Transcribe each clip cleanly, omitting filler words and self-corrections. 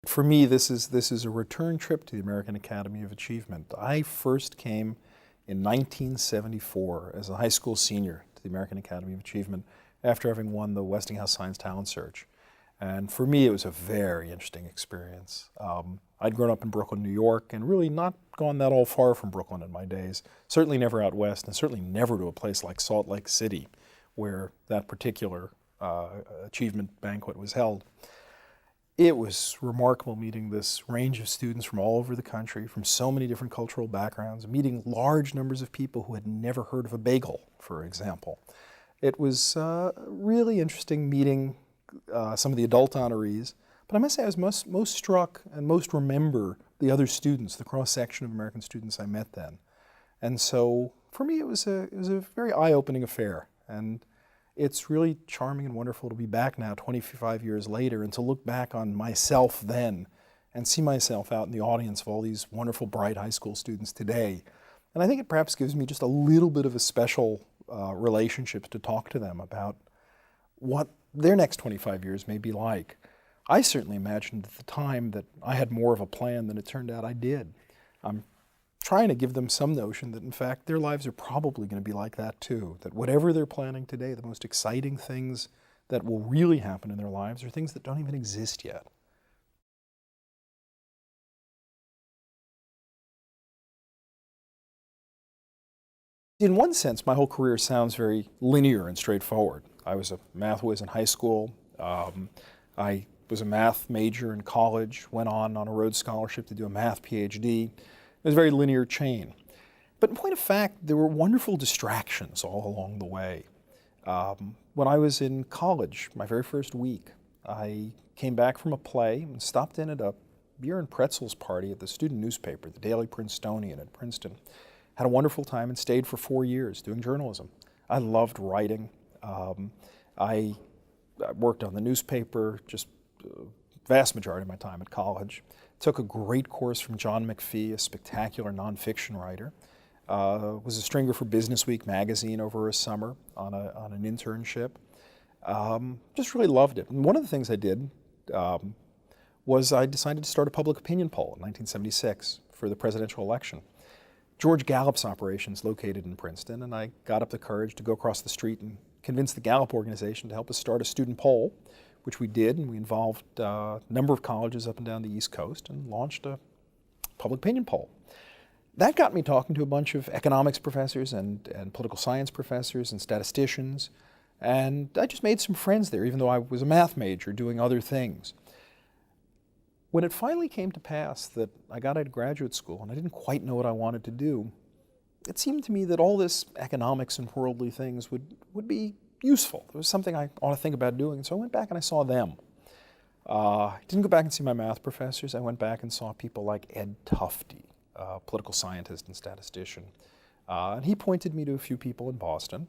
for me, this is a return trip to the American Academy of Achievement. I first came in 1974 as a high school senior to the American Academy of Achievement after having won the Westinghouse Science Talent Search. And for me, it was a very interesting experience. I'd grown up in Brooklyn, New York, and really not gone that all far from Brooklyn in my days. Certainly never out west, and certainly never to a place like Salt Lake City, where that particular achievement banquet was held. It was remarkable meeting this range of students from all over the country, from so many different cultural backgrounds, meeting large numbers of people who had never heard of a bagel, for example. It was really interesting meeting some of the adult honorees, but I must say I was most struck and most remember the other students, the cross-section of American students I met then. And so for me it was a very eye-opening affair, and it's really charming and wonderful to be back now 25 years later and to look back on myself then and see myself out in the audience of all these wonderful, bright high school students today. And I think it perhaps gives me just a little bit of a special relationship to talk to them about what their next 25 years may be like. I certainly imagined at the time that I had more of a plan than it turned out I did. I'm trying to give them some notion that in fact their lives are probably going to be like that too, that whatever they're planning today, the most exciting things that will really happen in their lives are things that don't even exist yet. In one sense, my whole career sounds very linear and straightforward. I was a math whiz in high school. I was a math major in college, went on a Rhodes Scholarship to do a math Ph.D. It was a very linear chain. But in point of fact, there were wonderful distractions all along the way. When I was in college, my very first week, I came back from a play and stopped in at a beer and pretzels party at the student newspaper, the Daily Princetonian at Princeton. Had a wonderful time and stayed for 4 years doing journalism. I loved writing. I worked on the newspaper just vast majority of my time at college. Took a great course from John McPhee, a spectacular nonfiction writer. Was a stringer for Business Week magazine over a summer on an internship. Just really loved it. And one of the things I did was I decided to start a public opinion poll in 1976 for the presidential election. George Gallup's operation is located in Princeton, and I got up the courage to go across the street and convince the Gallup organization to help us start a student poll, which we did, and we involved a number of colleges up and down the East Coast and launched a public opinion poll. That got me talking to a bunch of economics professors and political science professors and statisticians, and I just made some friends there, even though I was a math major doing other things. When it finally came to pass that I got out of graduate school and I didn't quite know what I wanted to do, it seemed to me that all this economics and worldly things would be useful. It was something I ought to think about doing, and so I went back and I saw them. I didn't go back and see my math professors. I went back and saw people like Ed Tufte, a political scientist and statistician. And he pointed me to a few people in Boston,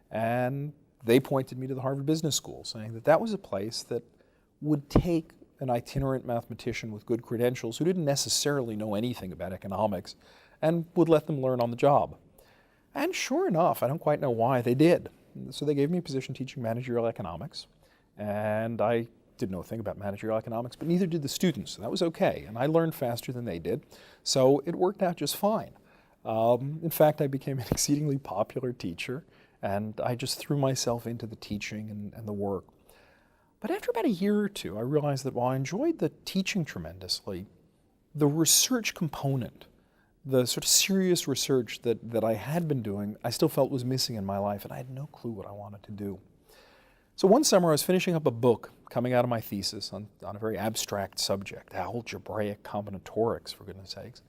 and they pointed me to the Harvard Business School, saying that that was a place that would take an itinerant mathematician with good credentials who didn't necessarily know anything about economics and would let them learn on the job. And sure enough, I don't quite know why, they did. So they gave me a position teaching managerial economics, and I didn't know a thing about managerial economics, but neither did the students, so that was okay. And I learned faster than they did, so it worked out just fine. In fact, I became an exceedingly popular teacher, and I just threw myself into the teaching and the work. But after about a year or two, I realized that while I enjoyed the teaching tremendously, the research component, the sort of serious research that I had been doing, I still felt was missing in my life, and I had no clue what I wanted to do. So one summer I was finishing up a book coming out of my thesis on a very abstract subject, algebraic combinatorics, for goodness sakes.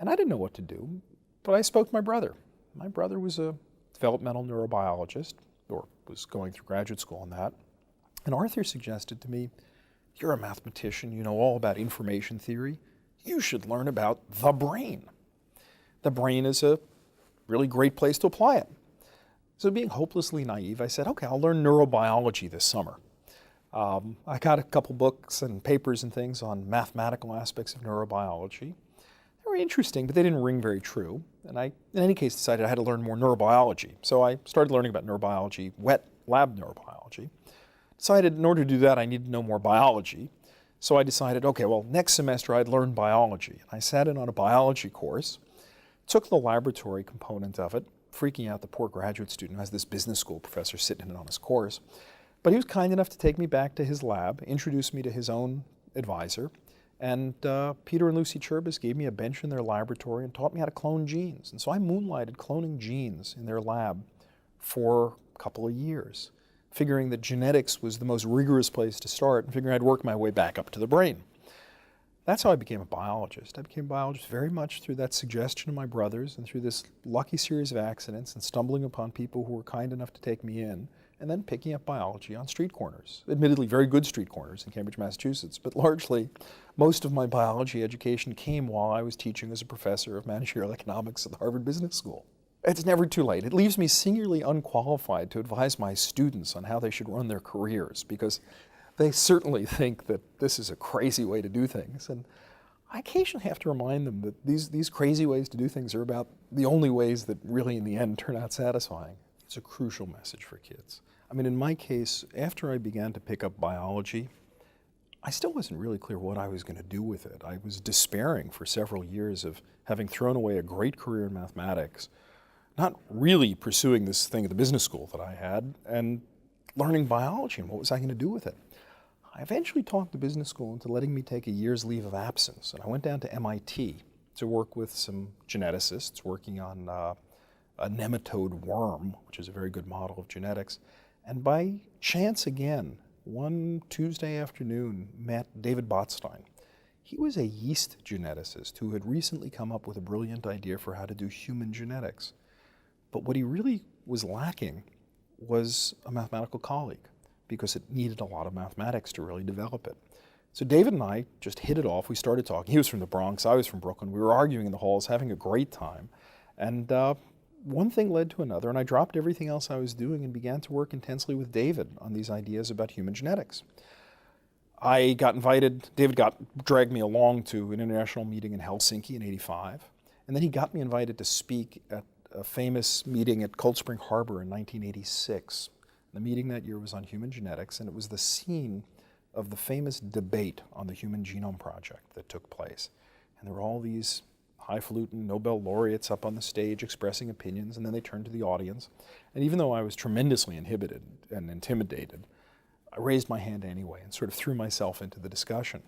And I didn't know what to do, but I spoke to my brother. My brother was a developmental neurobiologist, or was going through graduate school on that. And Arthur suggested to me, you're a mathematician, you know all about information theory. You should learn about the brain. The brain is a really great place to apply it. So being hopelessly naive, I said, okay, I'll learn neurobiology this summer. I got a couple books and papers and things on mathematical aspects of neurobiology. They were interesting, but they didn't ring very true. And I, in any case, decided I had to learn more neurobiology. So I started learning about neurobiology, wet lab neurobiology. Decided in order to do that, I needed to know more biology. So I decided, okay, well, next semester I'd learn biology. And I sat in on a biology course, took the laboratory component of it, freaking out the poor graduate student who has this business school professor sitting in on his course. But he was kind enough to take me back to his lab, introduce me to his own advisor, and Peter and Lucy Churbis gave me a bench in their laboratory and taught me how to clone genes. And so I moonlighted cloning genes in their lab for a couple of years, figuring that genetics was the most rigorous place to start and figuring I'd work my way back up to the brain. That's how I became a biologist. I became a biologist very much through that suggestion of my brothers and through this lucky series of accidents and stumbling upon people who were kind enough to take me in, and then picking up biology on street corners. Admittedly, very good street corners in Cambridge, Massachusetts, but largely most of my biology education came while I was teaching as a professor of managerial economics at the Harvard Business School. It's never too late. It leaves me singularly unqualified to advise my students on how they should run their careers, because they certainly think that this is a crazy way to do things. And I occasionally have to remind them that these crazy ways to do things are about the only ways that really in the end turn out satisfying. It's a crucial message for kids. I mean, in my case, after I began to pick up biology, I still wasn't really clear what I was going to do with it. I was despairing for several years of having thrown away a great career in mathematics, not really pursuing this thing at the business school that I had, and learning biology, and what was I going to do with it? I eventually talked the business school into letting me take a year's leave of absence, and I went down to MIT to work with some geneticists working on a nematode worm, which is a very good model of genetics. And by chance again, one Tuesday afternoon, met David Botstein. He was a yeast geneticist who had recently come up with a brilliant idea for how to do human genetics. But what he really was lacking was a mathematical colleague, because it needed a lot of mathematics to really develop it. So David and I just hit it off. We started talking. He was from the Bronx, I was from Brooklyn. We were arguing in the halls, having a great time. And one thing led to another, and I dropped everything else I was doing and began to work intensely with David on these ideas about human genetics. I got invited, David dragged me along to an international meeting in Helsinki in '85, and then he got me invited to speak at a famous meeting at Cold Spring Harbor in 1986. The meeting that year was on human genetics, and it was the scene of the famous debate on the Human Genome Project that took place. And there were all these highfalutin Nobel laureates up on the stage expressing opinions, and then they turned to the audience. And even though I was tremendously inhibited and intimidated, I raised my hand anyway and sort of threw myself into the discussion.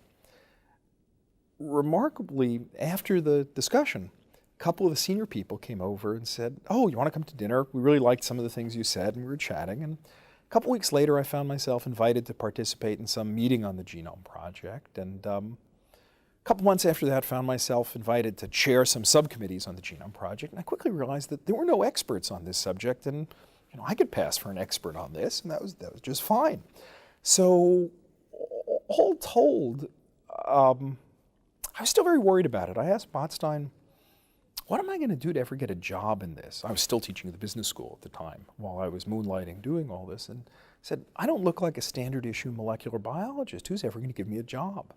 Remarkably, after the discussion, a couple of the senior people came over and said, "Oh, you want to come to dinner? We really liked some of the things you said," and we were chatting. And a couple weeks later, I found myself invited to participate in some meeting on the Genome Project. And a couple months after that, found myself invited to chair some subcommittees on the Genome Project. And I quickly realized that there were no experts on this subject, and I could pass for an expert on this, and that was just fine. So all told, I was still very worried about it. I asked Botstein, what am I going to do to ever get a job in this? I was still teaching at the business school at the time while I was moonlighting doing all this, and said, I don't look like a standard issue molecular biologist. Who's ever going to give me a job?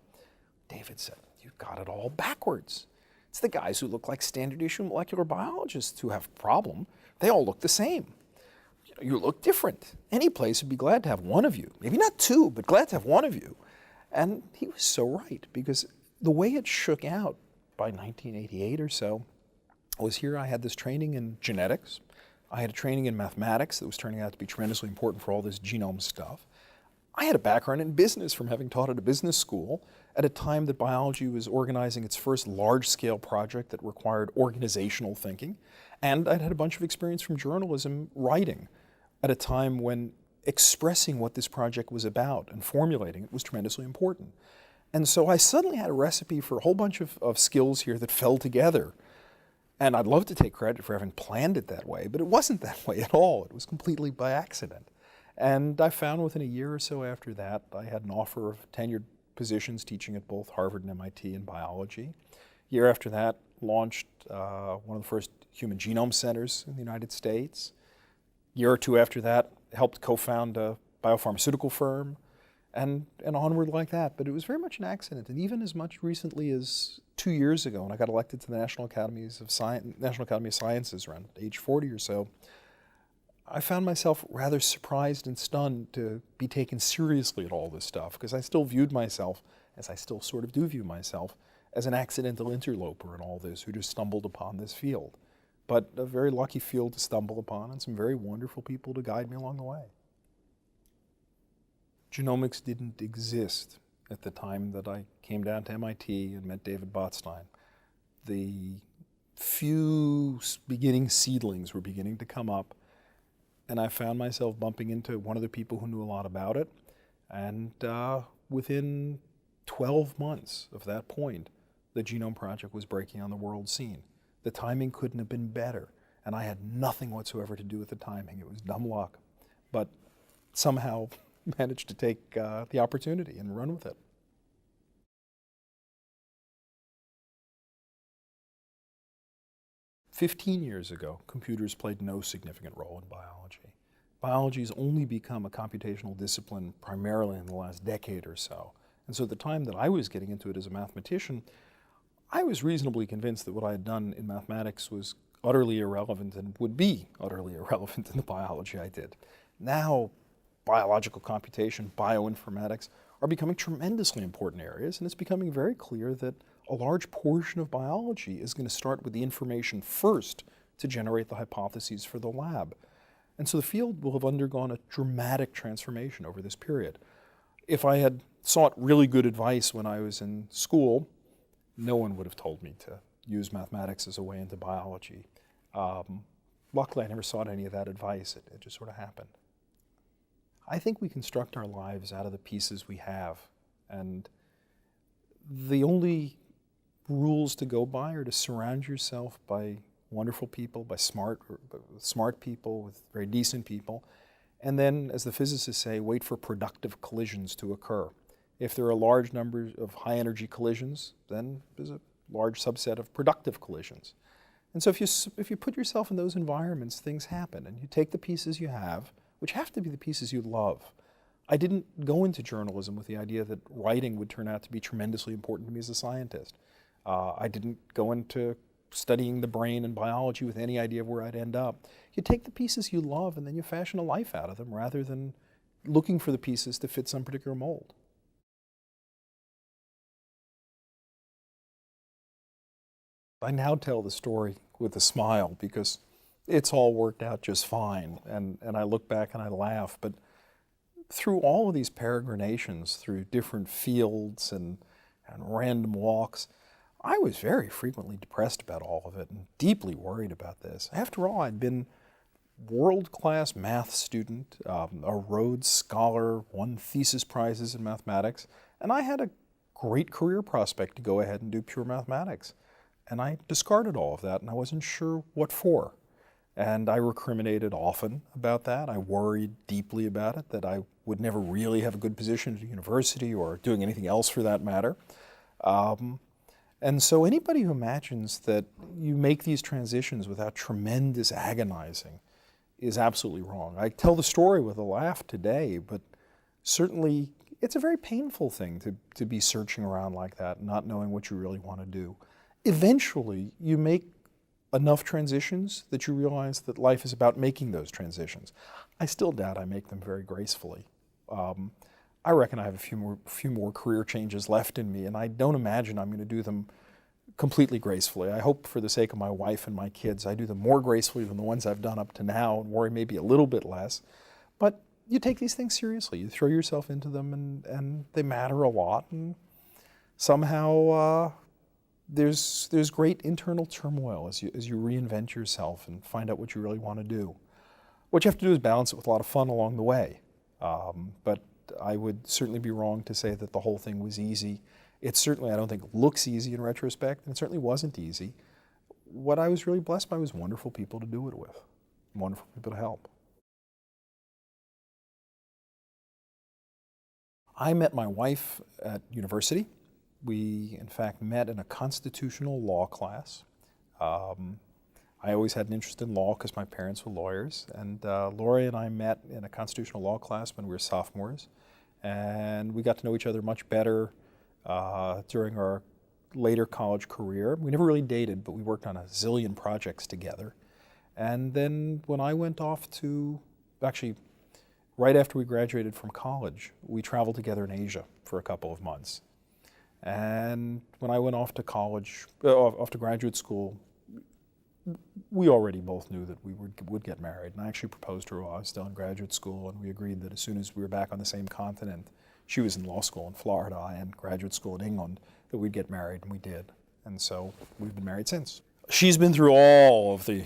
David said, you've got it all backwards. It's the guys who look like standard issue molecular biologists who have a problem. They all look the same. You look different. Any place would be glad to have one of you. Maybe not two, but glad to have one of you. And he was so right, because the way it shook out by 1988 or so was here I had this training in genetics. I had a training in mathematics that was turning out to be tremendously important for all this genome stuff. I had a background in business from having taught at a business school at a time that biology was organizing its first large-scale project that required organizational thinking. And I'd had a bunch of experience from journalism writing at a time when expressing what this project was about and formulating it was tremendously important. And so I suddenly had a recipe for a whole bunch of skills here that fell together. And I'd love to take credit for having planned it that way, but it wasn't that way at all. It was completely by accident. And I found within a year or so after that, I had an offer of tenured positions teaching at both Harvard and MIT in biology. A year after that, launched one of the first human genome centers in the United States. A year or two after that, helped co-found a biopharmaceutical firm, and onward like that. But it was very much an accident. And even as much recently as 2 years ago, when I got elected to the National Academy of Sciences around age 40 or so, I found myself rather surprised and stunned to be taken seriously at all this stuff, because I still viewed myself as I still sort of do view myself, as an accidental interloper in all this who just stumbled upon this field. But a very lucky field to stumble upon and some very wonderful people to guide me along the way. Genomics didn't exist at the time that I came down to MIT and met David Botstein. The few beginning seedlings were beginning to come up, and I found myself bumping into one of the people who knew a lot about it. And within 12 months of that point, the Genome Project was breaking on the world scene. The timing couldn't have been better, and I had nothing whatsoever to do with the timing. It was dumb luck, but somehow managed to take the opportunity and run with it. "15 years ago, computers played no significant role in biology. Biology's only become a computational discipline primarily in the last decade or so. And so at the time that I was getting into it as a mathematician, I was reasonably convinced that what I had done in mathematics was utterly irrelevant and would be utterly irrelevant in the biology I did. Now, biological computation, bioinformatics are becoming tremendously important areas, and it's becoming very clear that a large portion of biology is going to start with the information first to generate the hypotheses for the lab. And so the field will have undergone a dramatic transformation over this period. If I had sought really good advice when I was in school, no one would have told me to use mathematics as a way into biology. Luckily, I never sought any of that advice. It just sort of happened. I think we construct our lives out of the pieces we have, and the only rules to go by are to surround yourself by wonderful people, by smart people, with very decent people, and then, as the physicists say, wait for productive collisions to occur. If there are large numbers of high-energy collisions, then there's a large subset of productive collisions. And so if you put yourself in those environments, things happen, and you take the pieces you have, which have to be the pieces you love. I didn't go into journalism with the idea that writing would turn out to be tremendously important to me as a scientist. I didn't go into studying the brain and biology with any idea of where I'd end up. You take the pieces you love and then you fashion a life out of them rather than looking for the pieces to fit some particular mold. I now tell the story with a smile because it's all worked out just fine, and I look back and I laugh, but through all of these peregrinations, through different fields and random walks, I was very frequently depressed about all of it and deeply worried about this. After all, I'd been world-class math student, a Rhodes Scholar, won thesis prizes in mathematics, and I had a great career prospect to go ahead and do pure mathematics. And I discarded all of that, and I wasn't sure what for. And I recriminated often about that. I worried deeply about it, that I would never really have a good position at a university or doing anything else for that matter. And so anybody who imagines that you make these transitions without tremendous agonizing is absolutely wrong. I tell the story with a laugh today, but certainly it's a very painful thing to be searching around like that, not knowing what you really want to do. Eventually, you make enough transitions that you realize that life is about making those transitions. I still doubt I make them very gracefully. I reckon I have a few more career changes left in me, and I don't imagine I'm going to do them completely gracefully. I hope for the sake of my wife and my kids, I do them more gracefully than the ones I've done up to now, and worry maybe a little bit less. But you take these things seriously. You throw yourself into them, and they matter a lot, and somehow there's great internal turmoil as you reinvent yourself and find out what you really want to do. What you have to do is balance it with a lot of fun along the way. But I would certainly be wrong to say that the whole thing was easy. It certainly, I don't think, looks easy in retrospect, and it certainly wasn't easy. What I was really blessed by was wonderful people to do it with, wonderful people to help. I met my wife at university. We, in fact, met in a constitutional law class. I always had an interest in law because my parents were lawyers, and Lori and I met in a constitutional law class when we were sophomores, and we got to know each other much better during our later college career. We never really dated, but we worked on a zillion projects together. And then when I went off to, actually, right after we graduated from college, we traveled together in Asia for a couple of months. And when I went off to college, off to graduate school, we already both knew that we would get married. And I actually proposed to her while I was still in graduate school, and we agreed that as soon as we were back on the same continent, she was in law school in Florida, I in graduate school in England, that we'd get married, and we did. And so we've been married since. She's been through all of the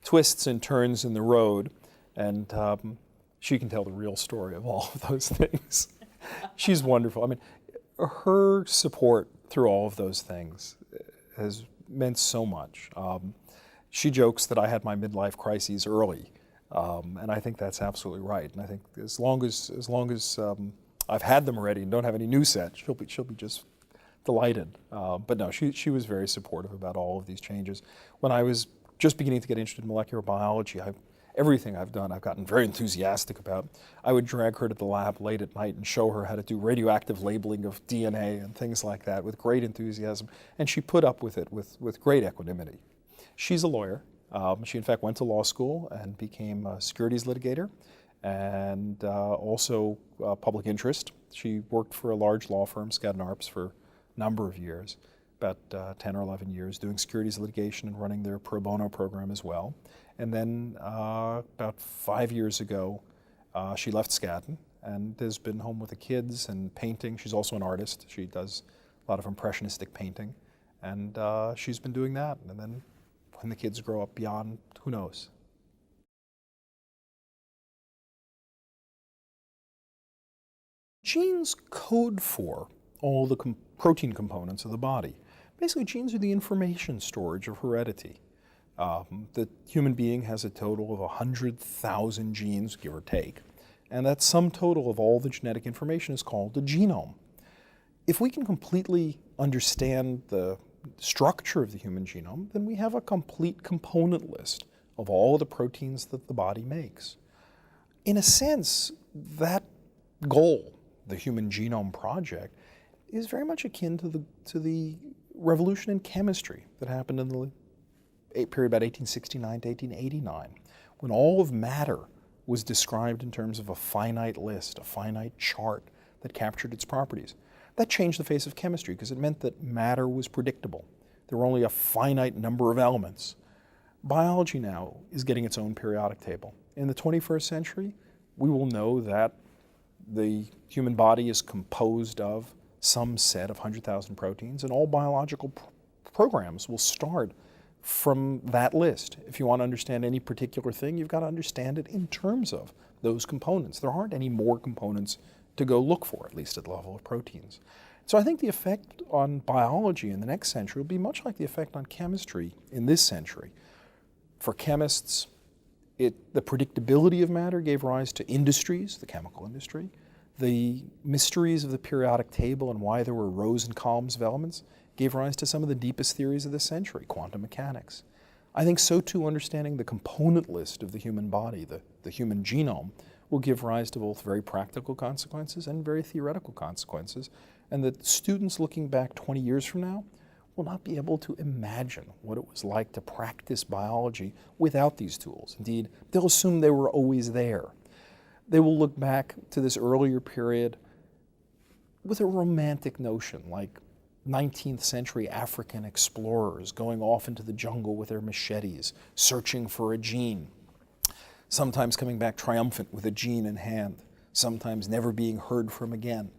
twists and turns in the road, and she can tell the real story of all of those things. She's wonderful. I mean, her support through all of those things has meant so much. She jokes that I had my midlife crises early, and I think that's absolutely right. And I think as long as I've had them already and don't have any new set, she'll be just delighted. But no, she was very supportive about all of these changes. When I was just beginning to get interested in molecular biology, everything I've done, I've gotten very enthusiastic about. I would drag her to the lab late at night and show her how to do radioactive labeling of DNA and things like that with great enthusiasm, and she put up with it with great equanimity. She's a lawyer. She in fact went to law school and became a securities litigator and also public interest. She worked for a large law firm, Skadden Arps, for a number of years, about 10 or 11 years, doing securities litigation and running their pro bono program as well. And then about 5 years ago, she left Skadden and has been home with the kids and painting. She's also an artist. She does a lot of impressionistic painting. And she's been doing that. And then when the kids grow up beyond, who knows? Genes code for all the protein components of the body. Basically, genes are the information storage of heredity. The human being has a total of 100,000 genes, give or take, and that sum total of all the genetic information is called the genome. If we can completely understand the structure of the human genome, then we have a complete component list of all the proteins that the body makes. In a sense, that goal, the Human Genome Project, is very much akin to the revolution in chemistry that happened in the period about 1869 to 1889, when all of matter was described in terms of a finite list, a finite chart that captured its properties. That changed the face of chemistry because it meant that matter was predictable. There were only a finite number of elements. Biology now is getting its own periodic table. In the 21st century, we will know that the human body is composed of some set of 100,000 proteins, and all biological programs will start from that list. If you want to understand any particular thing, you've got to understand it in terms of those components. There aren't any more components to go look for, at least at the level of proteins. So I think the effect on biology in the next century will be much like the effect on chemistry in this century. For chemists, the predictability of matter gave rise to industries, the chemical industry. The mysteries of the periodic table and why there were rows and columns of elements gave rise to some of the deepest theories of this century, quantum mechanics. I think so too understanding the component list of the human body, the human genome, will give rise to both very practical consequences and very theoretical consequences, and that students looking back 20 years from now will not be able to imagine what it was like to practice biology without these tools. Indeed, they'll assume they were always there. They will look back to this earlier period with a romantic notion, like 19th century African explorers going off into the jungle with their machetes, searching for a gene, sometimes coming back triumphant with a gene in hand, sometimes never being heard from again.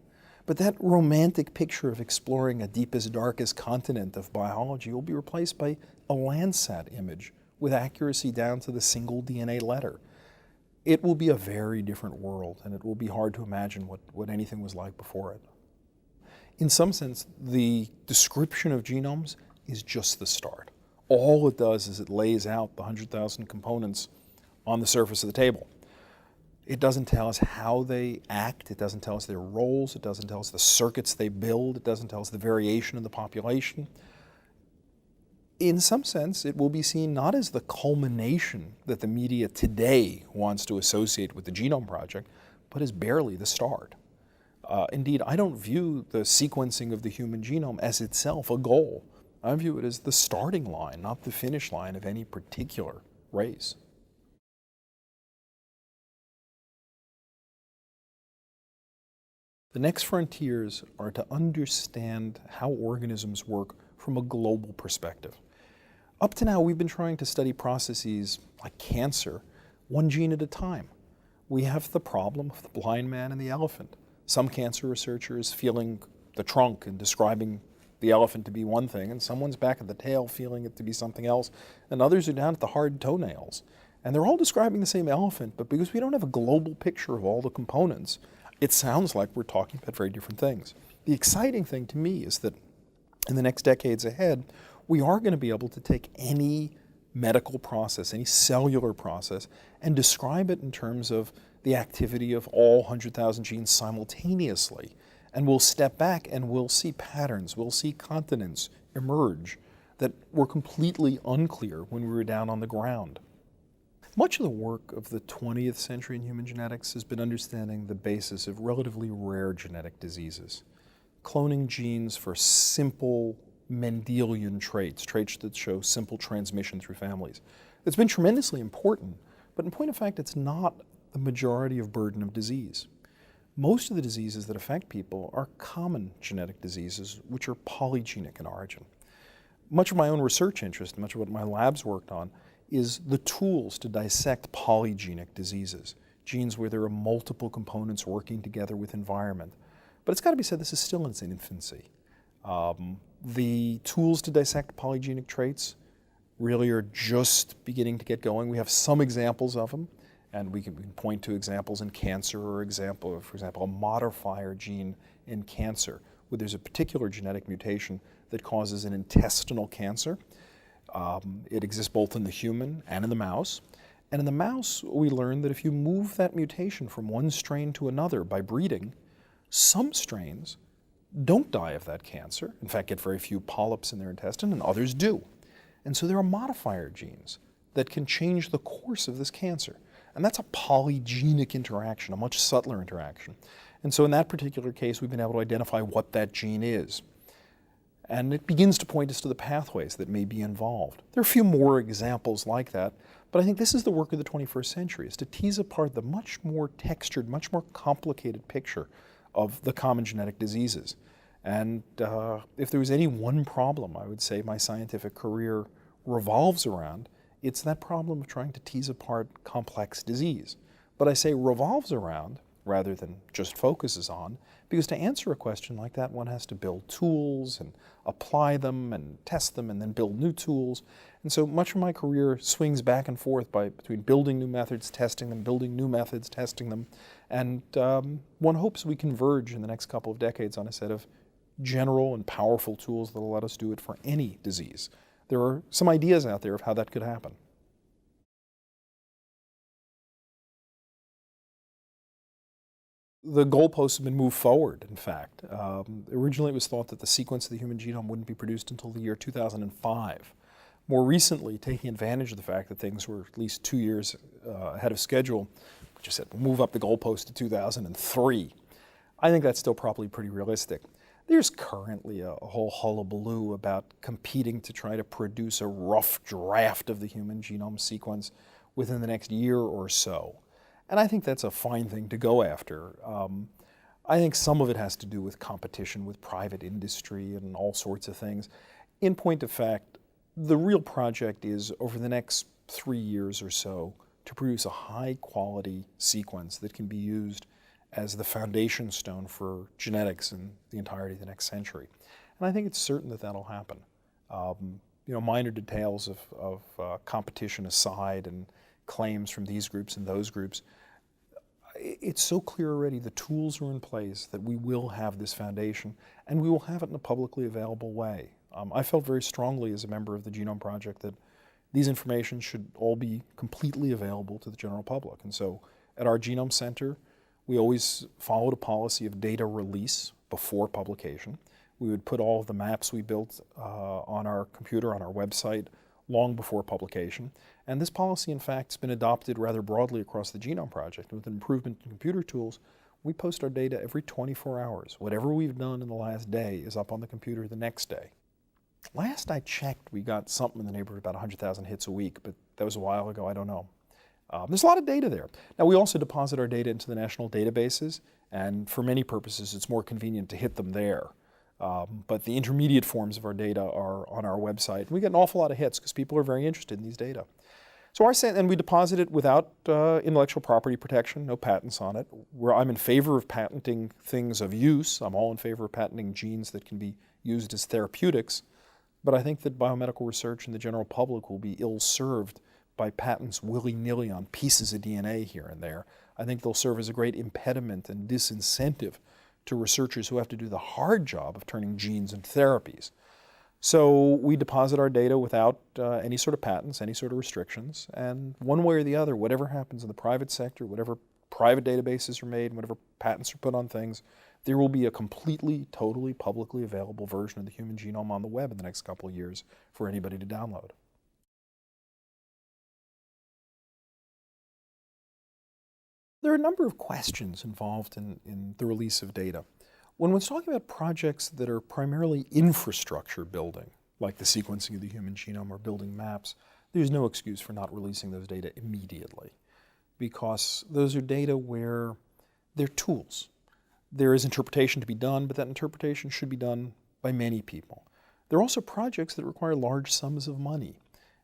But that romantic picture of exploring a deepest, darkest continent of biology will be replaced by a Landsat image with accuracy down to the single DNA letter. It will be a very different world, and it will be hard to imagine what anything was like before it. In some sense, the description of genomes is just the start. All it does is it lays out the 100,000 components on the surface of the table. It doesn't tell us how they act, it doesn't tell us their roles, it doesn't tell us the circuits they build, it doesn't tell us the variation in the population. In some sense, it will be seen not as the culmination that the media today wants to associate with the Genome Project, but as barely the start. Indeed, I don't view the sequencing of the human genome as itself a goal. I view it as the starting line, not the finish line of any particular race. The next frontiers are to understand how organisms work from a global perspective. Up to now, we've been trying to study processes like cancer, one gene at a time. We have the problem of the blind man and the elephant. Some cancer researchers feeling the trunk and describing the elephant to be one thing, and someone's back at the tail feeling it to be something else, and others are down at the hard toenails. And they're all describing the same elephant, but because we don't have a global picture of all the components, it sounds like we're talking about very different things. The exciting thing to me is that in the next decades ahead, we are going to be able to take any medical process, any cellular process, and describe it in terms of the activity of all 100,000 genes simultaneously. And we'll step back and we'll see patterns, we'll see continents emerge that were completely unclear when we were down on the ground. Much of the work of the 20th century in human genetics has been understanding the basis of relatively rare genetic diseases. Cloning genes for simple Mendelian traits that show simple transmission through families. It's been tremendously important, but in point of fact, it's not the majority of burden of disease. Most of the diseases that affect people are common genetic diseases, which are polygenic in origin. Much of my own research interest, much of what my lab's worked on, is the tools to dissect polygenic diseases, genes where there are multiple components working together with environment. But it's got to be said, this is still in its infancy. The tools to dissect polygenic traits really are just beginning to get going. We have some examples of them, and we can point to examples in cancer or for example, a modifier gene in cancer, where there's a particular genetic mutation that causes an intestinal cancer. It exists both in the human and in the mouse. And in the mouse, we learned that if you move that mutation from one strain to another by breeding, some strains don't die of that cancer, in fact get very few polyps in their intestine, and others do. And so there are modifier genes that can change the course of this cancer. And that's a polygenic interaction, a much subtler interaction. And so in that particular case, we've been able to identify what that gene is. And it begins to point us to the pathways that may be involved. There are a few more examples like that, but I think this is the work of the 21st century, is to tease apart the much more textured, much more complicated picture of the common genetic diseases. And if there was any one problem I would say my scientific career revolves around, it's that problem of trying to tease apart complex disease. But I say revolves around rather than just focuses on, because to answer a question like that, one has to build tools and apply them and test them and then build new tools. And so much of my career swings back and forth between building new methods, testing them, building new methods, testing them. And one hopes we converge in the next couple of decades on a set of general and powerful tools that will let us do it for any disease. There are some ideas out there of how that could happen. The goalposts have been moved forward, in fact. Originally it was thought that the sequence of the human genome wouldn't be produced until the year 2005. More recently, taking advantage of the fact that things were at least 2 years ahead of schedule, we just said, we'll move up the goalpost to 2003. I think that's still probably pretty realistic. There's currently a whole hullabaloo about competing to try to produce a rough draft of the human genome sequence within the next year or so. And I think that's a fine thing to go after. I think some of it has to do with competition with private industry and all sorts of things. In point of fact, the real project is over the next 3 years or so to produce a high quality sequence that can be used as the foundation stone for genetics in the entirety of the next century. And I think it's certain that that'll happen. Minor details of competition aside and claims from these groups and those groups, it's so clear already the tools are in place that we will have this foundation and we will have it in a publicly available way. I felt very strongly as a member of the Genome Project that these information should all be completely available to the general public. And so at our Genome Center, we always followed a policy of data release before publication. We would put all of the maps we built on our computer, on our website, long before publication. And this policy, in fact, has been adopted rather broadly across the Genome Project. With an improvement in computer tools, we post our data every 24 hours. Whatever we've done in the last day is up on the computer the next day. Last I checked, we got something in the neighborhood of about 100,000 hits a week, but that was a while ago, I don't know. There's a lot of data there. Now, we also deposit our data into the national databases, and for many purposes, it's more convenient to hit them there. But the intermediate forms of our data are on our website. We get an awful lot of hits because people are very interested in these data. So and we deposit it without intellectual property protection, no patents on it. I'm in favor of patenting things of use. I'm all in favor of patenting genes that can be used as therapeutics. But I think that biomedical research and the general public will be ill-served by patents willy-nilly on pieces of DNA here and there. I think they'll serve as a great impediment and disincentive to researchers who have to do the hard job of turning genes into therapies. So we deposit our data without any sort of patents, any sort of restrictions, and one way or the other, whatever happens in the private sector, whatever private databases are made, whatever patents are put on things, there will be a completely, totally publicly available version of the human genome on the web in the next couple of years for anybody to download. There are a number of questions involved in the release of data. When one's talking about projects that are primarily infrastructure building, like the sequencing of the human genome or building maps, there's no excuse for not releasing those data immediately, because those are data where they're tools. There is interpretation to be done, but that interpretation should be done by many people. There are also projects that require large sums of money,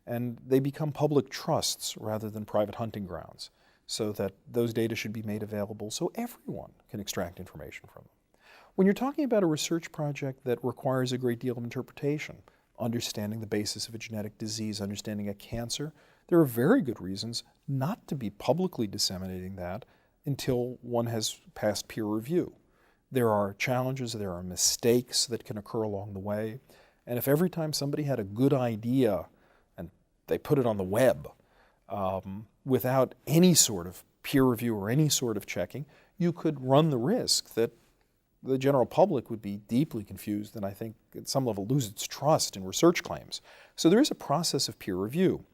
and they become public trusts rather than private hunting grounds, so that those data should be made available so everyone can extract information from them. When you're talking about a research project that requires a great deal of interpretation, understanding the basis of a genetic disease, understanding a cancer, there are very good reasons not to be publicly disseminating that until one has passed peer review. There are challenges, there are mistakes that can occur along the way, and if every time somebody had a good idea and they put it on the web without any sort of peer review or any sort of checking, you could run the risk that the general public would be deeply confused and I think at some level lose its trust in research claims. So there is a process of peer review.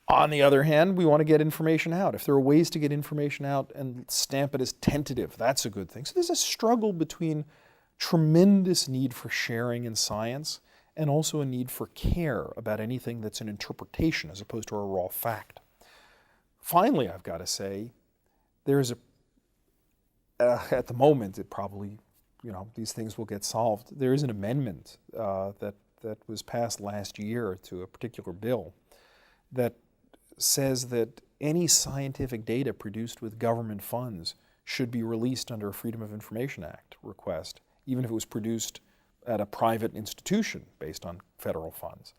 On the other hand, we want to get information out. If there are ways to get information out and stamp it as tentative, that's a good thing. So there's a struggle between tremendous need for sharing in science and also a need for care about anything that's an interpretation as opposed to a raw fact. Finally, I've got to say, there's at the moment, it probably, these things will get solved. There is an amendment that was passed last year to a particular bill that says that any scientific data produced with government funds should be released under a Freedom of Information Act request, even if it was produced at a private institution based on federal funds.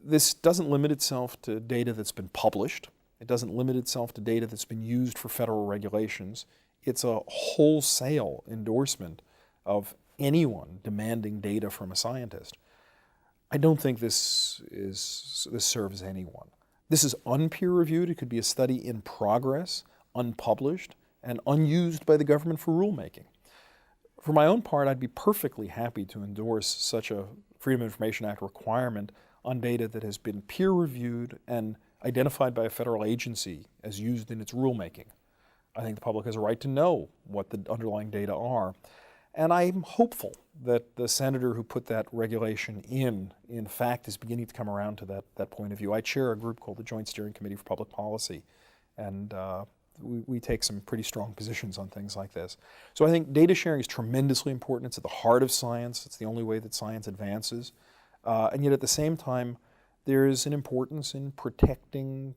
This doesn't limit itself to data that's been published. It doesn't limit itself to data that's been used for federal regulations. It's a wholesale endorsement of anyone demanding data from a scientist. I don't think this serves anyone. This is unpeer-reviewed. It could be a study in progress, unpublished, and unused by the government for rulemaking. For my own part, I'd be perfectly happy to endorse such a Freedom of Information Act requirement on data that has been peer-reviewed and identified by a federal agency as used in its rulemaking. I think the public has a right to know what the underlying data are. And I'm hopeful that the senator who put that regulation in fact, is beginning to come around to that point of view. I chair a group called the Joint Steering Committee for Public Policy, and we take some pretty strong positions on things like this. So I think data sharing is tremendously important. It's at the heart of science. It's the only way that science advances. And yet at the same time, there is an importance in protecting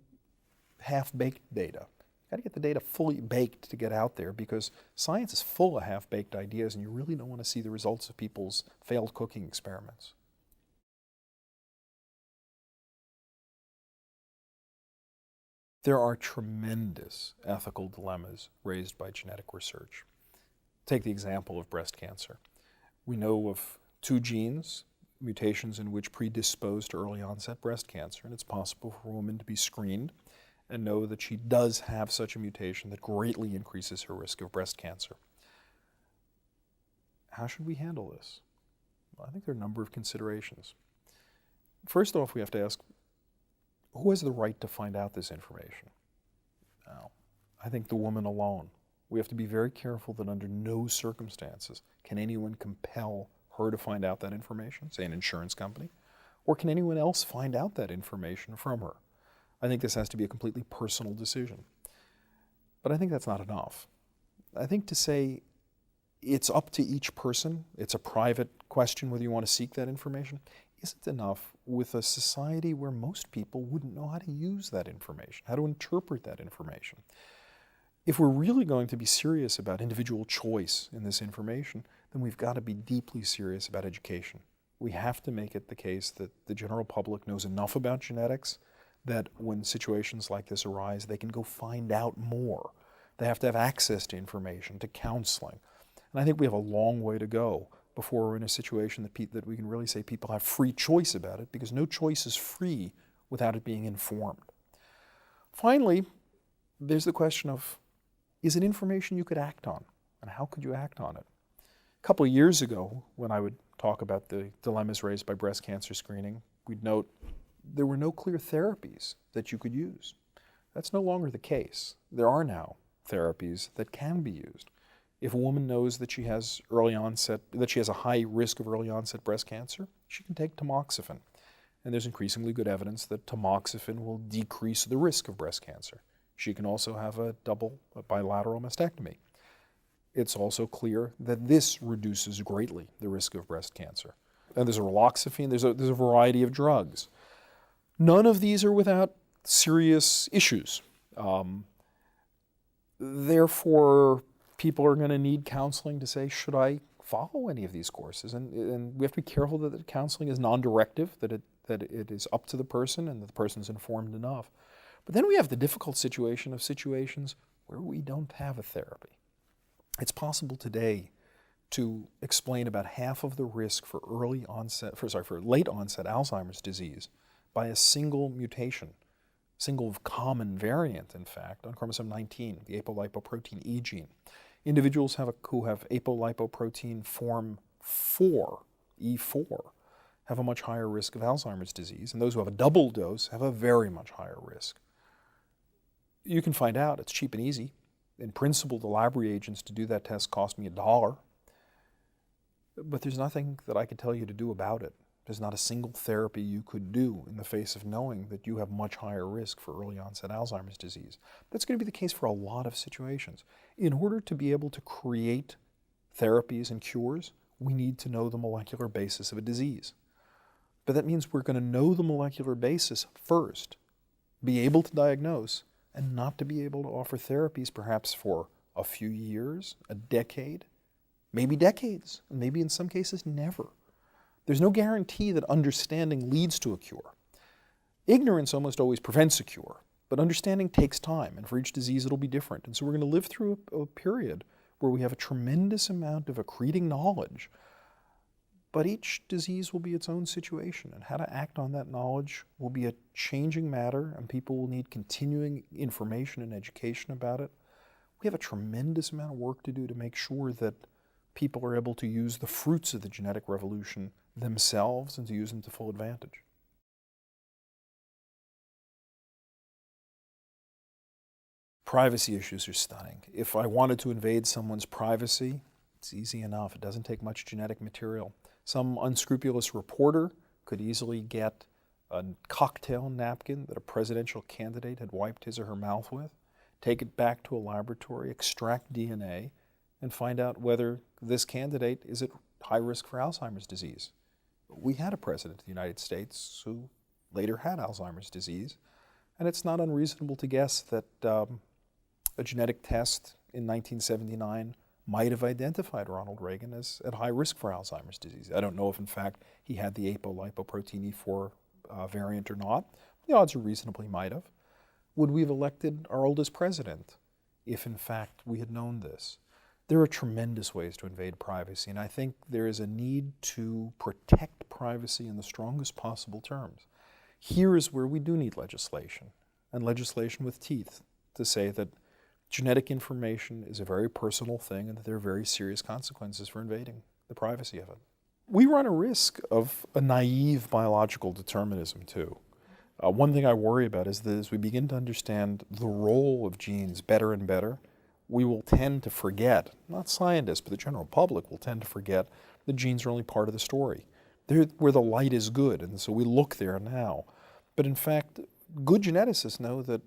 half-baked data. Got to get the data fully baked to get out there, because science is full of half-baked ideas and you really don't want to see the results of people's failed cooking experiments. There are tremendous ethical dilemmas raised by genetic research. Take the example of breast cancer. We know of 2 genes, mutations in which predispose to early onset breast cancer, and it's possible for a woman to be screened and know that she does have such a mutation that greatly increases her risk of breast cancer. How should we handle this? Well, I think there are a number of considerations. First off, we have to ask, who has the right to find out this information? Now, I think the woman alone. We have to be very careful that under no circumstances can anyone compel her to find out that information, say an insurance company, or can anyone else find out that information from her? I think this has to be a completely personal decision. But I think that's not enough. I think to say it's up to each person, it's a private question whether you want to seek that information, isn't enough with a society where most people wouldn't know how to use that information, how to interpret that information. If we're really going to be serious about individual choice in this information, then we've got to be deeply serious about education. We have to make it the case that the general public knows enough about genetics that when situations like this arise, they can go find out more. They have to have access to information, to counseling. And I think we have a long way to go before we're in a situation that we can really say people have free choice about it, because no choice is free without it being informed. Finally, there's the question of, is it information you could act on? And how could you act on it? A couple of years ago, when I would talk about the dilemmas raised by breast cancer screening, we'd note there were no clear therapies that you could use. That's no longer the case. There are now therapies that can be used. If a woman knows that she has a high risk of early onset breast cancer, she can take tamoxifen. And there's increasingly good evidence that tamoxifen will decrease the risk of breast cancer. She can also have a bilateral mastectomy. It's also clear that this reduces greatly the risk of breast cancer. And there's a raloxifene, there's a variety of drugs. None of these are without serious issues. Therefore, people are going to need counseling to say, should I follow any of these courses? And we have to be careful that the counseling is non-directive, that it is up to the person and that the person's informed enough. But then we have the difficult situations where we don't have a therapy. It's possible today to explain about half of the risk for late onset Alzheimer's disease by a single mutation, single common variant, in fact, on chromosome 19, the apolipoprotein E gene. Individuals who have apolipoprotein form 4, E4, have a much higher risk of Alzheimer's disease, and those who have a double dose have a very much higher risk. You can find out. It's cheap and easy. In principle, the lab reagents to do that test cost me $1. But there's nothing that I could tell you to do about it. There's not a single therapy you could do in the face of knowing that you have much higher risk for early onset Alzheimer's disease. That's going to be the case for a lot of situations. In order to be able to create therapies and cures, we need to know the molecular basis of a disease. But that means we're going to know the molecular basis first, be able to diagnose, and not to be able to offer therapies perhaps for a few years, a decade, maybe decades, and maybe in some cases never. There's no guarantee that understanding leads to a cure. Ignorance almost always prevents a cure, but understanding takes time, and for each disease it'll be different. And so we're going to live through a period where we have a tremendous amount of accreting knowledge, but each disease will be its own situation, and how to act on that knowledge will be a changing matter, and people will need continuing information and education about it. We have a tremendous amount of work to do to make sure that people are able to use the fruits of the genetic revolution themselves and to use them to full advantage. Privacy issues are stunning. If I wanted to invade someone's privacy, it's easy enough. It doesn't take much genetic material. Some unscrupulous reporter could easily get a cocktail napkin that a presidential candidate had wiped his or her mouth with, take it back to a laboratory, extract DNA, and find out whether this candidate is at high risk for Alzheimer's disease. We had a president of the United States who later had Alzheimer's disease, and it's not unreasonable to guess that a genetic test in 1979 might have identified Ronald Reagan as at high risk for Alzheimer's disease. I don't know if, in fact, he had the apolipoprotein E4 variant or not. The odds are reasonable he might have. Would we have elected our oldest president if, in fact, we had known this? There are tremendous ways to invade privacy, and I think there is a need to protect privacy in the strongest possible terms. Here is where we do need legislation, and legislation with teeth, to say that genetic information is a very personal thing and that there are very serious consequences for invading the privacy of it. We run a risk of a naive biological determinism, too. One thing I worry about is that as we begin to understand the role of genes better and better, we will tend to forget, not scientists, but the general public will tend to forget that genes are only part of the story. They're where the light is good, and so we look there now. But in fact, good geneticists know that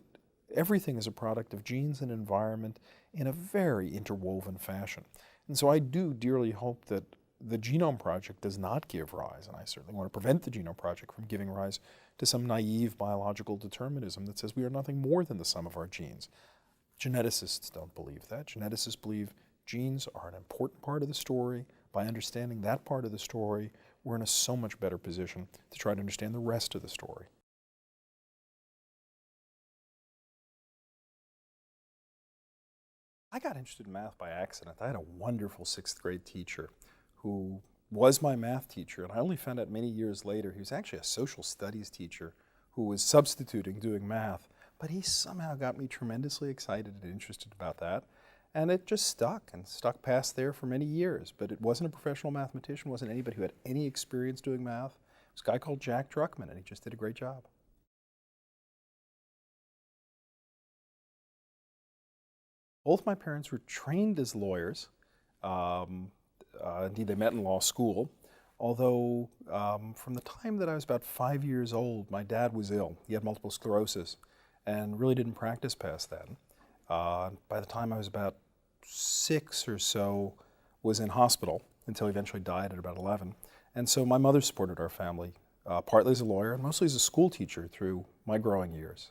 everything is a product of genes and environment in a very interwoven fashion. And so I do dearly hope that the Genome Project does not give rise, and I certainly want to prevent the Genome Project from giving rise to some naive biological determinism that says we are nothing more than the sum of our genes. Geneticists don't believe that. Geneticists believe genes are an important part of the story. By understanding that part of the story, we're in a so much better position to try to understand the rest of the story. I got interested in math by accident. I had a wonderful 6th grade teacher who was my math teacher, and I only found out many years later he was actually a social studies teacher who was substituting doing math, but he somehow got me tremendously excited and interested about that, and it just stuck past there for many years. But it wasn't a professional mathematician, wasn't anybody who had any experience doing math. It was a guy called Jack Druckman, and he just did a great job. Both my parents were trained as lawyers. Indeed, they met in law school. Although from the time that I was about 5 years old, my dad was ill. He had multiple sclerosis and really didn't practice past that. By the time I was about 6 or so, was in hospital until he eventually died at about 11. And so my mother supported our family, partly as a lawyer and mostly as a school teacher through my growing years.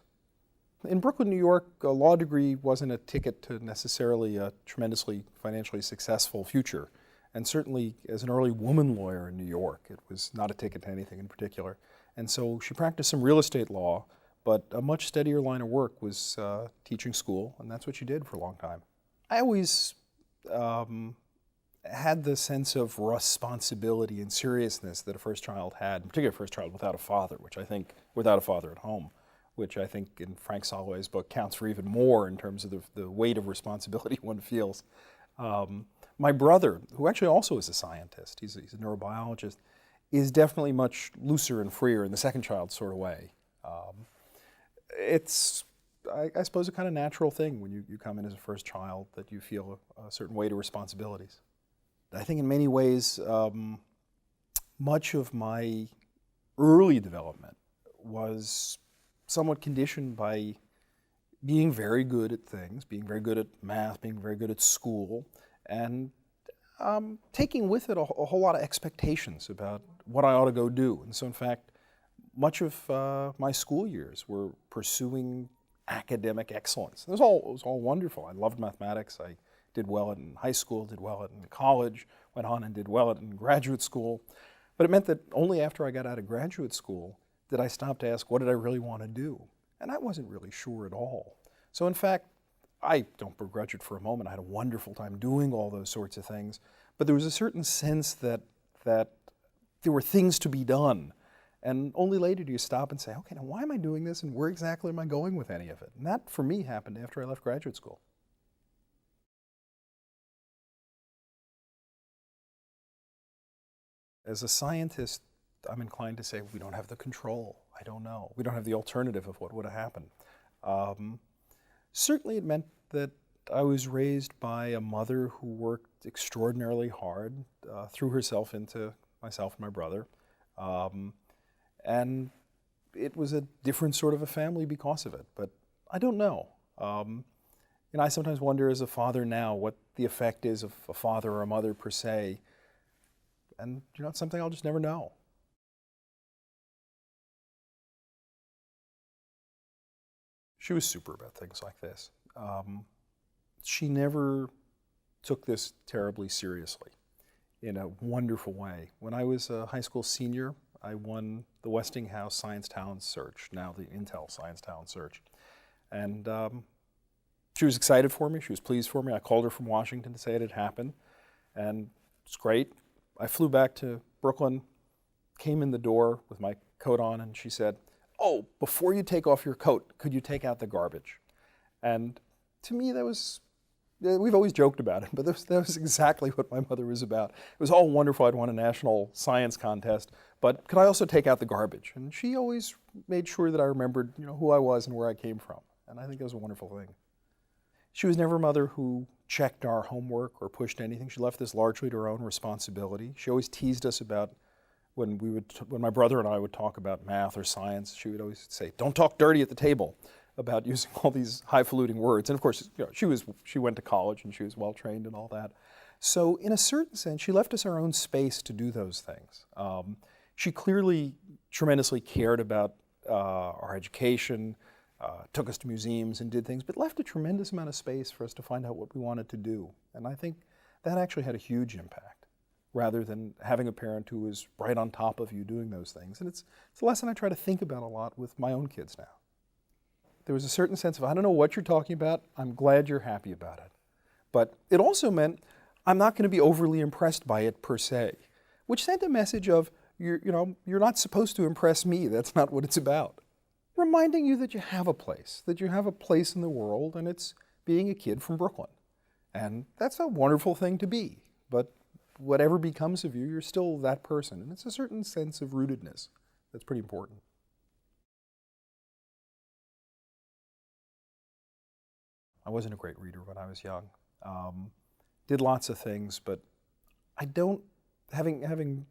In Brooklyn, New York, a law degree wasn't a ticket to necessarily a tremendously financially successful future. And certainly as an early woman lawyer in New York, it was not a ticket to anything in particular. And so she practiced some real estate law, but a much steadier line of work was teaching school, and that's what she did for a long time. I always had the sense of responsibility and seriousness that a first child had, in particular a first child without a father, without a father at home, which I think in Frank Soloway's book counts for even more in terms of the weight of responsibility one feels. My brother, who actually also is a scientist, he's a neurobiologist, is definitely much looser and freer in the second child sort of way. It's, I suppose, a kind of natural thing when you come in as a first child that you feel a certain weight of responsibilities. I think in many ways, much of my early development was somewhat conditioned by being very good at things, being very good at math, being very good at school, and taking with it a whole lot of expectations about what I ought to go do. And so in fact, much of my school years were pursuing academic excellence. It was all wonderful. I loved mathematics. I did well in high school, did well in college, went on and did well in graduate school. But it meant that only after I got out of graduate school did I stop to ask, what did I really want to do? And I wasn't really sure at all. So in fact, I don't begrudge it for a moment. I had a wonderful time doing all those sorts of things. But there was a certain sense that there were things to be done. And only later do you stop and say, okay, now why am I doing this and where exactly am I going with any of it? And that, for me, happened after I left graduate school. As a scientist, I'm inclined to say we don't have the control. I don't know. We don't have the alternative of what would have happened. Certainly it meant that I was raised by a mother who worked extraordinarily hard, threw herself into myself and my brother. And it was a different sort of a family because of it, but I don't know. And I sometimes wonder as a father now what the effect is of a father or a mother per se. And it's something I'll just never know. She was super about things like this. She never took this terribly seriously in a wonderful way. When I was a high school senior, I won the Westinghouse Science Talent Search, now the Intel Science Talent Search. And she was excited for me, she was pleased for me. I called her from Washington to say it had happened, and it's great. I flew back to Brooklyn, came in the door with my coat on, and she said, "Oh, before you take off your coat, could you take out the garbage?" And to me, that was, we've always joked about it, but that was exactly what my mother was about. It was all wonderful. I'd won a national science contest, but could I also take out the garbage? And she always made sure that I remembered, who I was and where I came from. And I think that was a wonderful thing. She was never a mother who checked our homework or pushed anything. She left this largely to her own responsibility. She always teased us about when my brother and I would talk about math or science, she would always say, "Don't talk dirty at the table," about using all these highfalutin words. And of course, she went to college and she was well trained and all that. So in a certain sense, she left us our own space to do those things. She clearly tremendously cared about our education, took us to museums and did things, but left a tremendous amount of space for us to find out what we wanted to do. And I think that actually had a huge impact, rather than having a parent who was right on top of you doing those things. And it's a lesson I try to think about a lot with my own kids now. There was a certain sense of, I don't know what you're talking about, I'm glad you're happy about it. But it also meant I'm not going to be overly impressed by it per se, which sent a message of, you're not supposed to impress me, that's not what it's about. Reminding you that you have a place in the world, and it's being a kid from Brooklyn. And that's a wonderful thing to be, but whatever becomes of you, you're still that person. And it's a certain sense of rootedness that's pretty important. I wasn't a great reader when I was young. Did lots of things, but having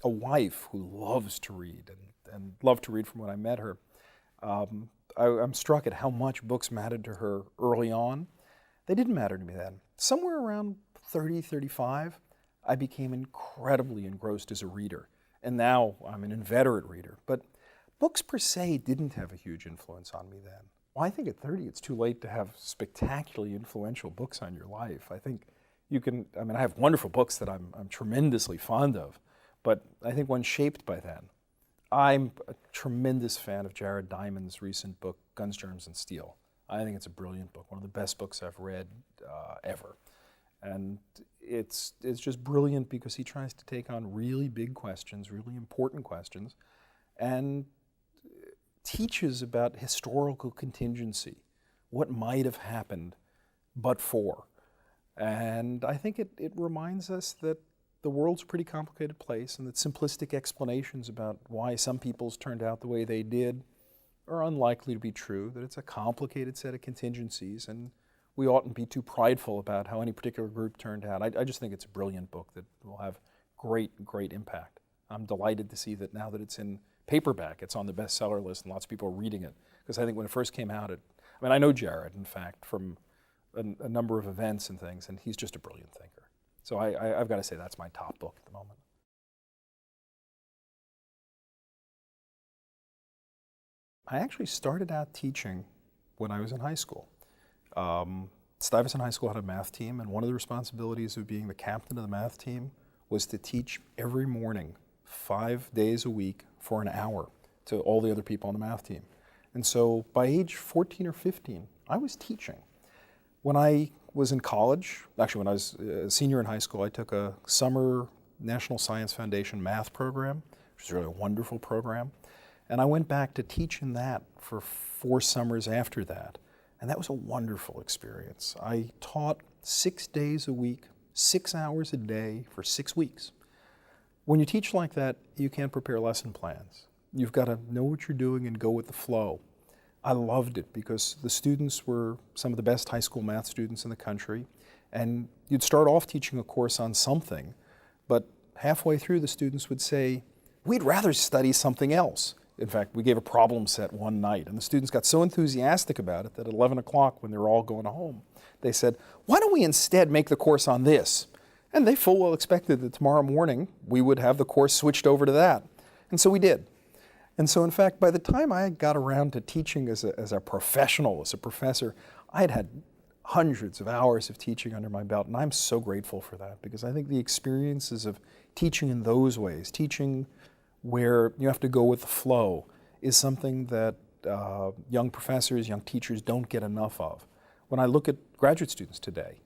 a wife who loves to read and loved to read from when I met her, I'm struck at how much books mattered to her early on. They didn't matter to me then. Somewhere around 30, 35, I became incredibly engrossed as a reader. And now I'm an inveterate reader. But books per se didn't have a huge influence on me then. Well, I think at 30 it's too late to have spectacularly influential books on your life. I think I have wonderful books that I'm tremendously fond of, but I think one's shaped by that. I'm a tremendous fan of Jared Diamond's recent book, Guns, Germs, and Steel. I think it's a brilliant book, one of the best books I've read ever. And it's just brilliant because he tries to take on really big questions, really important questions, and teaches about historical contingency, what might have happened but for. And I think it reminds us that the world's a pretty complicated place, and that simplistic explanations about why some people's turned out the way they did are unlikely to be true, that it's a complicated set of contingencies, and we oughtn't be too prideful about how any particular group turned out. I just think it's a brilliant book that will have great, great impact. I'm delighted to see that now that it's in paperback, it's on the bestseller list and lots of people are reading it. Because I think when it first came out, I know Jared, in fact, from a number of events and things, and he's just a brilliant thinker. So I've got to say that's my top book at the moment. I actually started out teaching when I was in high school. Stuyvesant High School had a math team, and one of the responsibilities of being the captain of the math team was to teach every morning, 5 days a week for an hour to all the other people on the math team. And so by age 14 or 15, I was teaching. When I was in college, actually when I was a senior in high school, I took a summer National Science Foundation math program, which was really a wonderful program. And I went back to teach in that for 4 summers after that. And that was a wonderful experience. I taught 6 days a week, 6 hours a day for 6 weeks. When you teach like that, you can't prepare lesson plans. You've got to know what you're doing and go with the flow. I loved it because the students were some of the best high school math students in the country. And you'd start off teaching a course on something, but halfway through the students would say, we'd rather study something else. In fact, we gave a problem set one night, and the students got so enthusiastic about it that at 11 o'clock when they were all going home, they said, why don't we instead make the course on this? And they full well expected that tomorrow morning we would have the course switched over to that. And so we did. And so in fact, by the time I got around to teaching as a professional, as a professor, I had had hundreds of hours of teaching under my belt, and I'm so grateful for that because I think the experiences of teaching in those ways, teaching where you have to go with the flow, is something that young professors, young teachers don't get enough of. When I look at graduate students today,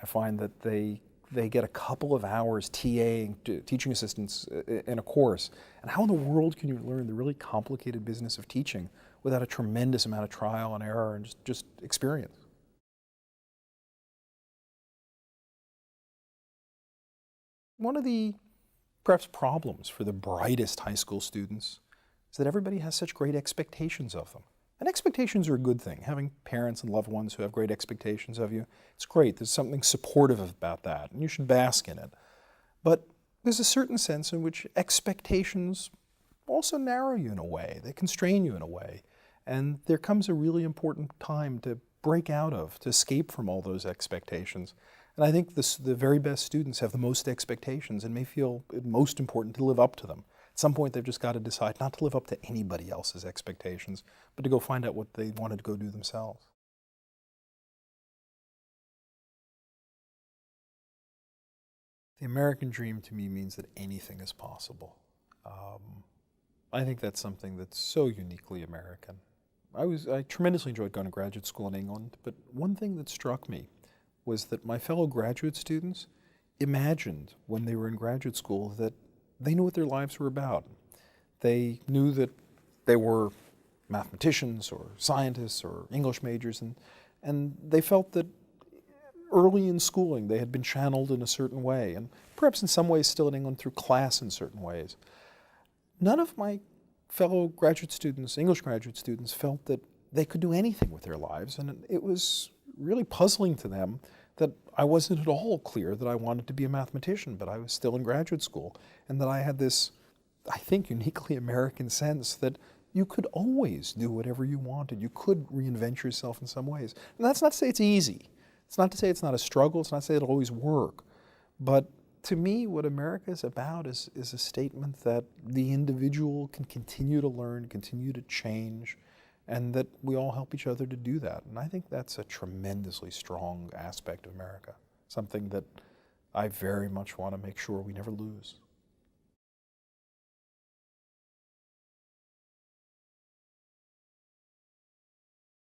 I find that they get a couple of hours TAing, teaching assistants in a course. And how in the world can you learn the really complicated business of teaching without a tremendous amount of trial and error and just experience? One of the perhaps problems for the brightest high school students is that everybody has such great expectations of them. And expectations are a good thing. Having parents and loved ones who have great expectations of you, it's great. There's something supportive about that, and you should bask in it. But There's a certain sense in which expectations also narrow you in a way. They constrain you in a way. And there comes a really important time to break out of, to escape from all those expectations. And I think the very best students have the most expectations and may feel it most important to live up to them. At some point, they've just got to decide not to live up to anybody else's expectations, but to go find out what they wanted to go do themselves. The American dream to me means that anything is possible. I think that's something that's so uniquely American. I tremendously enjoyed going to graduate school in England, but one thing that struck me was that my fellow graduate students imagined when they were in graduate school that they knew what their lives were about. They knew that they were mathematicians or scientists or English majors, and they felt that early in schooling they had been channeled in a certain way, and perhaps in some ways still in England through class in certain ways. None of my fellow graduate students, English graduate students, felt that they could do anything with their lives, and it was really puzzling to them that I wasn't at all clear that I wanted to be a mathematician, but I was still in graduate school, and that I had this, I think, uniquely American sense that you could always do whatever you wanted. You could reinvent yourself in some ways. And that's not to say it's easy. It's not to say it's not a struggle. It's not to say it'll always work. But to me, what America is about is a statement that the individual can continue to learn, continue to change, and that we all help each other to do that. And I think that's a tremendously strong aspect of America, something that I very much want to make sure we never lose.